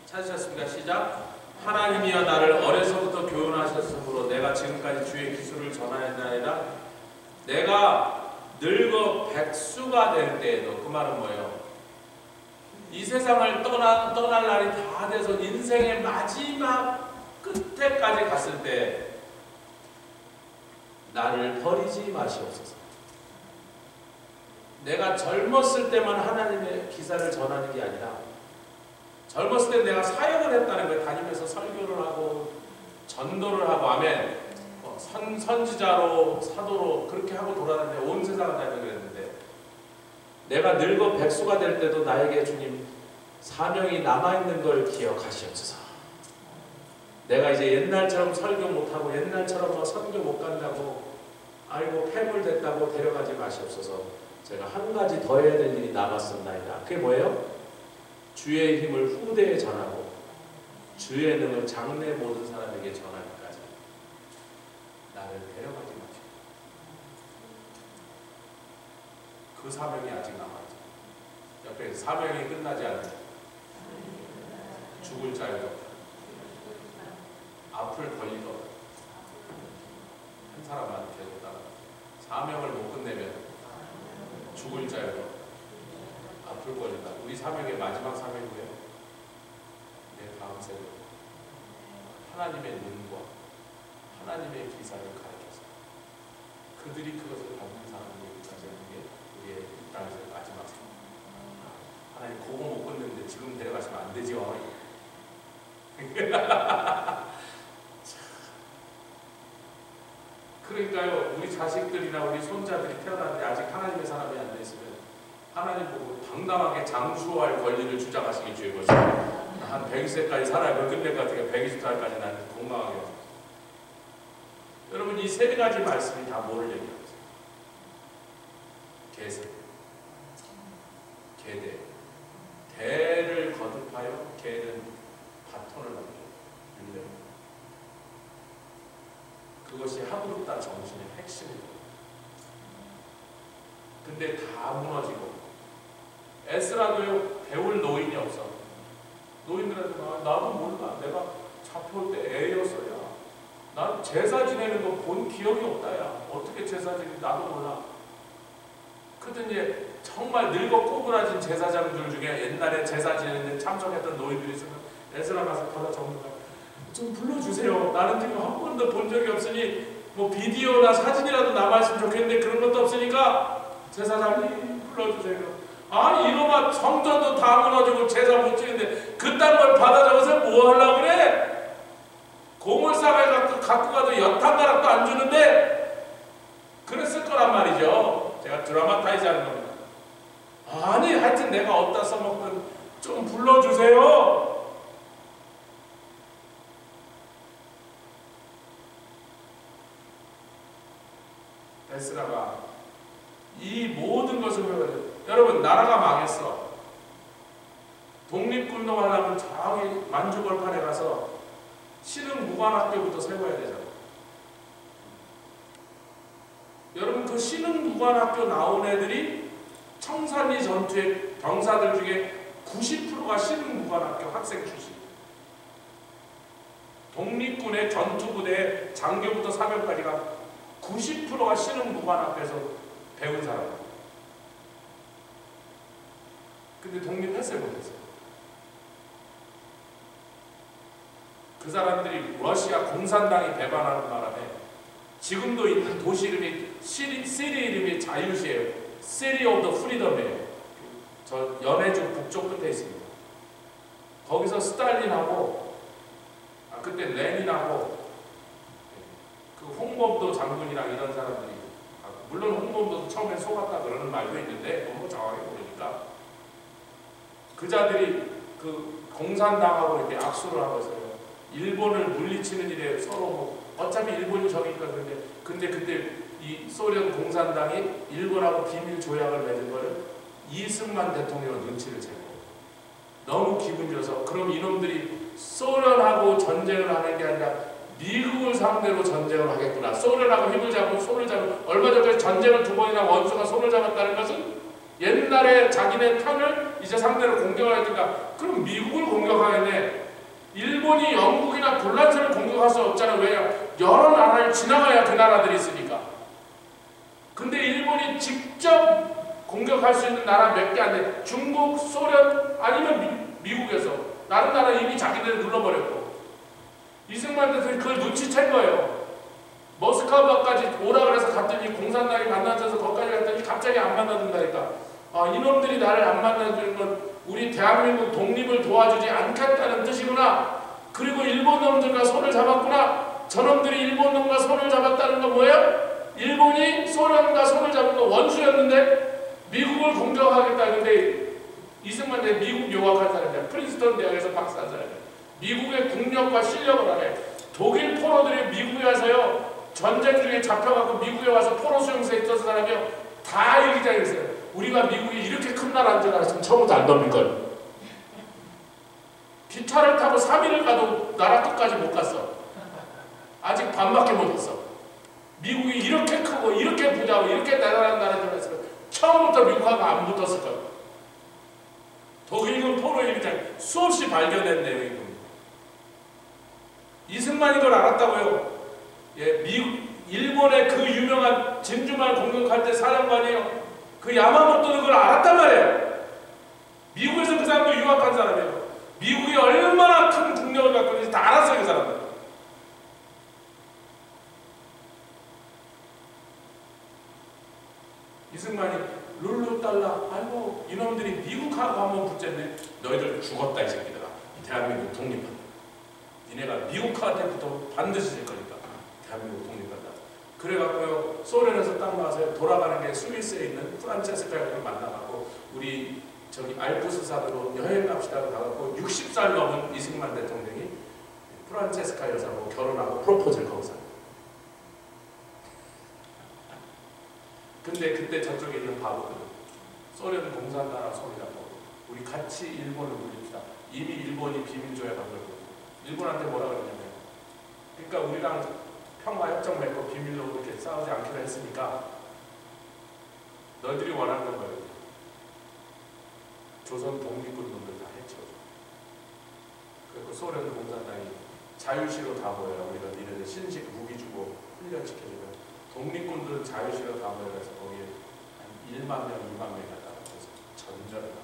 찾으셨습니까? 시작. 하나님이여 나를 어려서부터 교훈하셨으므로 내가 지금까지 주의 기술을 전하였나이다. 내가 늙어 백수가 될 때에도, 그 말은 뭐예요? 이 세상을 떠날 날이 다 돼서 인생의 마지막 끝에까지 갔을 때 나를 버리지 마시옵소서. 내가 젊었을 때만 하나님의 기사를 전하는 게 아니라 젊었을 때 내가 사역을 했다는 거예요. 다니면서 설교를 하고 전도를 하고 아멘. 선지자로 사도로 그렇게 하고 돌아다니는데 온 세상을 다니고 그랬는데 내가 늙어 백수가 될 때도 나에게 주님 사명이 남아있는 걸 기억하시옵소서. 내가 이제 옛날처럼 설교 못하고 옛날처럼 선교 못 간다고 아이고 패물됐다고 데려가지 마시옵소서. 제가 한 가지 더 해야 될 일이 남았었나이다. 그게 뭐예요? 주의 힘을 후대에 전하고 주의 능을 장래 모든 사람에게 전하기까지 나를 데려가지 마시오. 그 사명이 아직 남아있죠. 옆에 사명이 끝나지 않은 죽을 자유도 앞을 걸리도 한 사람만 계속 따라 사명을 못 끝내면 죽을 자유도 앞을 걸린다. 우리 사명의 마지막 사명이 뭐예요? 내 다음 세대 하나님의 눈과 하나님의 기사를 가르쳐서 그들이 그것을 받는 사람이 여기까지 하는 게 우리의 이 땅에서의 마지막 사명. 하나님 그거 못 끊는데 지금 데려가시면 안 되지요. 그러니까요, 우리 자식들이나 우리 손자들이 태어났는데 아직 하나님의 사람이 안 돼 있으면 하나님 보고 당당하게 장수할 권리를 주장하시기 주의 것이고 한 120세까지 살아야 몇 끝낼 것 같으니까 120살까지 나는 건강하게. 여러분 이 세 가지 말씀이 다 뭐를 얘기하고 있어요? 계세, 계대. 대를 거듭하여 계는 바톤을 넘겨 율례. 그것이 하브루타 정신의 핵심입니다. 근데 다 무너지고 에스라도요 배울 노인이 없어. 노인들한테 나도 몰라. 내가 잡혀올 때 애였어야. 난 제사 지내는 거 본 기억이 없다야. 어떻게 제사 지내는지 나도 몰라. 그랬더니 정말 늙어 꼬부라진 제사장들 중에 옛날에 제사 지내는데 참석했던 노인들이 있으면 에스라 가서 받아 적는 거야. 좀 불러주세요. 나는 지금 한 번도 본 적이 없으니 뭐 비디오나 사진이라도 남아있으면 좋겠는데 그런 것도 없으니까 제사장님 불러주세요. 아니 이놈아 성전도 다 무너지고 제사 못 지는데 그딴 걸 받아 적어서 뭐 하려고 그래? 고물상에 갖고 가도 연탄가락도 안 주는데 그랬을 거란 말이죠. 제가 드라마타이즈 하는 겁니다. 아니 하여튼 내가 어디다 써먹든 좀 불러주세요. 에스라가 이 모든 것을 배워요. 여러분 나라가 망했어. 독립운동하려면 저기 만주벌판에 가서 신흥무관학교부터 세워야 되잖아. 여러분 그 신흥무관학교 나온 애들이 청산리 전투의 병사들 중에 90%가 신흥무관학교 학생 출신. 독립군의 전투부대 장교부터 사병까지가 90%가 신흥무관학교에서 배운 사람. 근데 독립했어요, 못했어요? 그 사람들이 러시아 공산당이 배반하는 바람에 지금도 있는 도시 이름이 시리 이름이 자유시예요. City of the Freedom이에요. 저 연해주 북쪽 끝에 있습니다. 거기서 스탈린하고 그때 레닌하고 그 홍범도 장군이랑 이런 사람들이 물론 홍범도도 처음에 속았다 그러는 말도 있는데 너무 정확히 모르니까 그 자들이 그 공산당하고 이렇게 악수를 하고 있어요. 일본을 물리치는 일에 서로 뭐 어차피 일본이 적이니까 근데 그때 이 소련 공산당이 일본하고 비밀 조약을 맺은 거를 이승만 대통령은 눈치를 채고 너무 기분 좋아서 그럼 이놈들이 소련하고 전쟁을 하는 게 아니라 미국을 상대로 전쟁을 하겠구나. 소련하고 힘을 잡고 손을 잡고 얼마 전까지 전쟁을 2번이나 원수가 손을 잡았다는 것은 옛날에 자기네 편을 이제 상대로 공격을 했으니까 그럼 미국을 공격하겠네. 일본이 영국이나 불란서를 공격할 수 없잖아. 왜냐? 여러 나라를 지나가야 그 나라들이 있으니까. 근데 일본이 직접 공격할 수 있는 나라 몇 개 안 돼. 중국, 소련 아니면 미국에서 다른 나라 이미 자기들 눌러버렸고 이승만 대통령이 그걸 눈치챈 거예요. 모스크바까지 오라 그래서 갔더니 공산당이 만나줘서 거기까지 갔더니 갑자기 안 만나준다니까. 아, 이놈들이 나를 안 만나주는 건 우리 대한민국 독립을 도와주지 않겠다는 뜻이구나. 그리고 일본 놈들과 손을 잡았구나. 저놈들이 일본 놈과 손을 잡았다는 건 뭐예요? 일본이 소련과 손을 잡은 건 원수였는데 미국을 공격하겠다. 근데 이승만 대통령이 미국 유학한 사람이야. 프린스턴 대학에서 박사한 사람이야. 미국의 국력과 실력을 알아요. 독일 포로들이 미국에 와서요. 전쟁 중에 잡혀가고 미국에 와서 포로 수용소에 있던 사람이요. 다 얘기하고 있어요. 우리가 미국이 이렇게 큰 나라 줄 알았으면 처음부터 안 덤빌걸. 기차를 타고 3일을 가도 나라 끝까지 못 갔어. 아직 반밖에 못 했어. 미국이 이렇게 크고 이렇게 부자고 이렇게 대단한 나라 줄 알았으면 처음부터 미국하고 안 붙었을 거야. 독일군 포로 일기장 수없이 발견된 내용이고 이승만이 그걸 알았다고요. 예, 일본의 그 유명한 진주만 공격할 때 사령관이요. 그 야마모토는 그걸 알았단 말이에요. 미국에서 그 사람도 유학한 사람이에요. 미국이 얼마나 큰 국력을 갖고 있는지 다 알았어요, 그 사람들. 이승만이 룰루 달러 아이고 이놈들이 미국하고 한번 붙잡네. 너희들 죽었다 이 새끼들아. 대한민국 독립한다. 니네가 미국한테 붙어 반드시 질 거니까 대한민국 독립한다. 그래갖고요 소련에서 딱 나와서 돌아가는 게 스위스에 있는 프란체스카를 만나고 우리 저기 알프스산으로 여행 갑시다고 나가고 60살 넘은 이승만 대통령이 프란체스카 여사하고 결혼하고 프로포즈를 거기서. 근데 그때 저쪽에 있는 바보들 소련 공산당하고 손을 잡고 우리 같이 일본을 물립시다. 이미 일본이 비밀조약한 거고 일본한테 뭐라 그러냐면 그러니까 우리랑 평화협정 맺고 비밀로 이렇게 싸우지 않기로 했으니까 너희들이 원하는 건 뭐예요? 조선 독립군 놈들 다 해쳐줘. 그리고 소련 공산당이 자유시로 다 모여라. 우리가 니네들 신식 무기 주고 훈련시켜주면 독립군들은 자유시로 다 모여서 거기에 한 1만 명, 2만 명이 갔다가 그래서 전전을 합니다.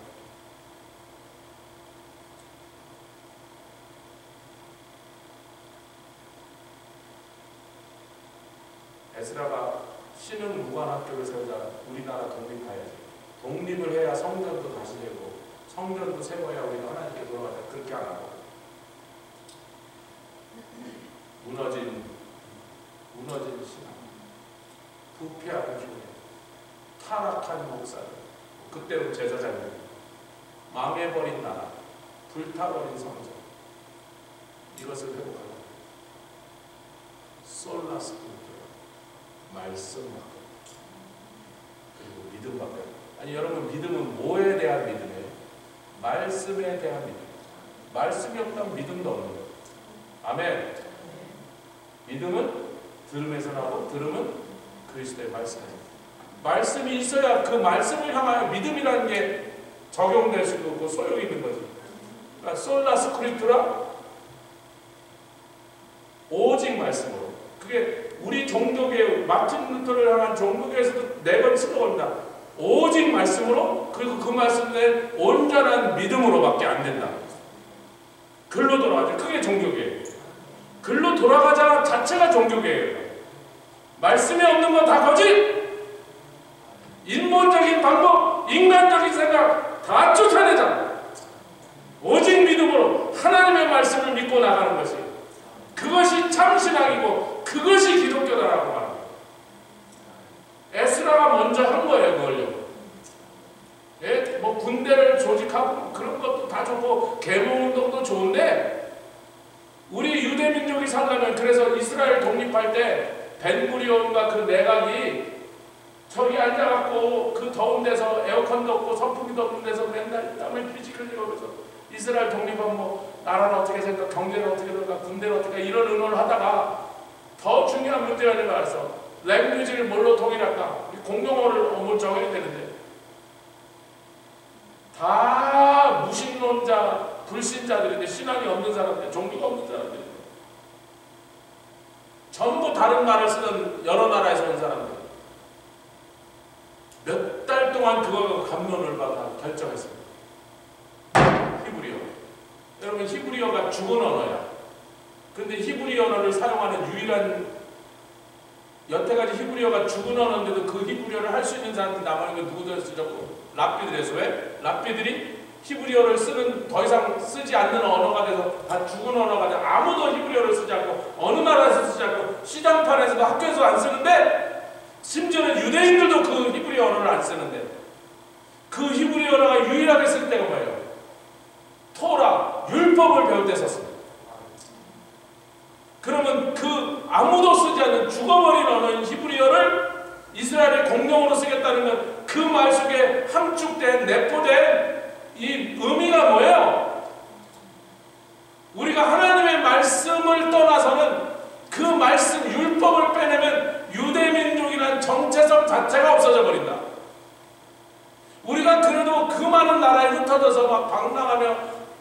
에스라가 신흥무관학교를 세우자 우리나라 독립해야지. 독립을 해야 성전도 다시 되고 성전도 세워야 우리가 하나님께 돌아가자. 그렇게 안 하고 무너진 신앙, 부패하는 교회, 타락한 목사들, 그때로 제사장들, 망해버린 나라, 불타버린 성전, 이것을 회복하고 솔라스 말씀 받고 그리고 믿음 받고. 아니 여러분 믿음은 뭐에 대한 믿음이에요? 말씀에 대한 믿음. 말씀이 없다면 믿음도 없는 거예요. 아멘. 믿음은 들음에서 나고 들음은 그리스도의 말씀이에요. 말씀이 있어야 그 말씀을 향하여 믿음이라는 게 적용될 수도 없고 소용이 있는 거지. 그러니까 솔라 스크립투라 오직 말씀으로. 그게 우리 종교계 마틴 루터를 향한 종교계에서도 4번 쓰는 겁니다. 오직 말씀으로, 그리고 그 말씀에 온전한 믿음으로밖에 안 된다. 글로 돌아가자. 그게 종교계예요. 글로 돌아가자 자체가 종교계예요. 말씀이 없는 건 다 거짓! 인본적인 방법, 인간적인 생각 다 쫓아내자. 오직 믿음으로 하나님의 말씀을 믿고 나가는 것이, 그것이 참신앙이고 그것이 기독교다라고 말합니다. 에스라가 먼저 한 거예요. 그걸요. 예? 뭐 군대를 조직하고 그런 것도 다 좋고 계몽운동도 좋은데, 우리 유대민족이 살려면, 그래서 이스라엘 독립할 때 벤구리온과 그 내각이 저기 앉아갖고 그 더운 데서, 에어컨도 없고 선풍기도 없는 데서 맨날 땀을 삐직 흘리면서 이스라엘 독립하면 뭐 나라는 어떻게 생각, 경제는 어떻게 될까, 군대는 어떻게, 이런 의논을 하다가 더 중요한 문제가 되는 거 알았어. 랭귀지를 뭘로 통일할까? 공용어를 정해야 되는데 다 무신론자, 불신자들인데, 신앙이 없는 사람들, 종교가 없는 사람들, 전부 다른 말을 쓰는 여러 나라에서 온 사람들. 몇 달 동안 그거 감론을 받아 결정했습니다. 히브리어. 여러분, 히브리어가 죽은 언어야. 그런데 히브리 언어를 사용하는 유일한, 여태까지 히브리어가 죽은 언어인데도 그 히브리어를 할 수 있는 사람들이 남아있는 건 누구들 쓰셨고? 랍비들에서. 왜? 랍비들이 히브리어를 쓰는, 더 이상 쓰지 않는 언어가 돼서 다 죽은 언어가 돼서 아무도 히브리어를 쓰지 않고, 어느 나라에서 쓰지 않고, 시장판에서도 학교에서 안 쓰는데, 심지어는 유대인들도 그 히브리어 언어를 안 쓰는데, 그 히브리어 언어가 유일하게 쓸 때가 뭐예요? 토라, 율법을 배울 때 썼습니다. 그러면 그 아무도 쓰지 않는 죽어버린 언어인 히브리어를 이스라엘의 공용어로 쓰겠다는 건, 그 말 속에 함축된, 내포된 이 의미가 뭐예요? 우리가 하나님의 말씀을 떠나서는, 그 말씀, 율법을 빼내면 유대민족이라는 정체성 자체가 없어져 버린다. 우리가 그래도 그 많은 나라에 흩어져서 막 방랑하며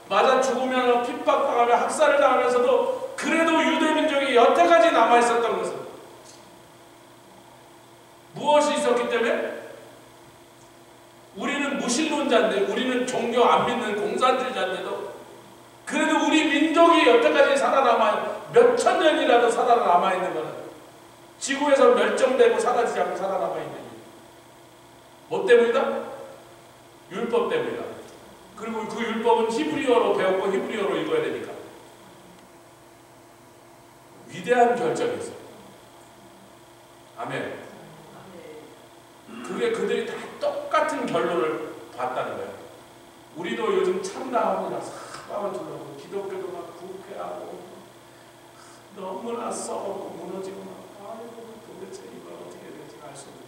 맞아 죽으며 핍박당하며 학살을 당하면서도 그래도 유대민족이 여태까지 남아있었던 것은 무엇이 있었기 때문에? 우리는 무신론자인데, 우리는 종교 안 믿는 공산주의자인데도 그래도 우리 민족이 여태까지 살아남아, 몇천 년이라도 살아남아있는 것은, 지구에서 멸종되고 사라지지 않고 살아남아있는 이유. 뭐 때문이다? 율법 때문이다. 그리고 그 율법은 히브리어로 배웠고 히브리어로 읽어야 되니까. 위대한 결정이었어요. 아멘. 그게 그들이 다 똑같은 결론을 봤다는 거예요. 우리도 요즘 참나합니다. 사방을 둘러보고 기독교도 막 부패하고 너무나 썩고 무너지고 막, 아이고 도대체 이걸 어떻게 될지 알 수 없는.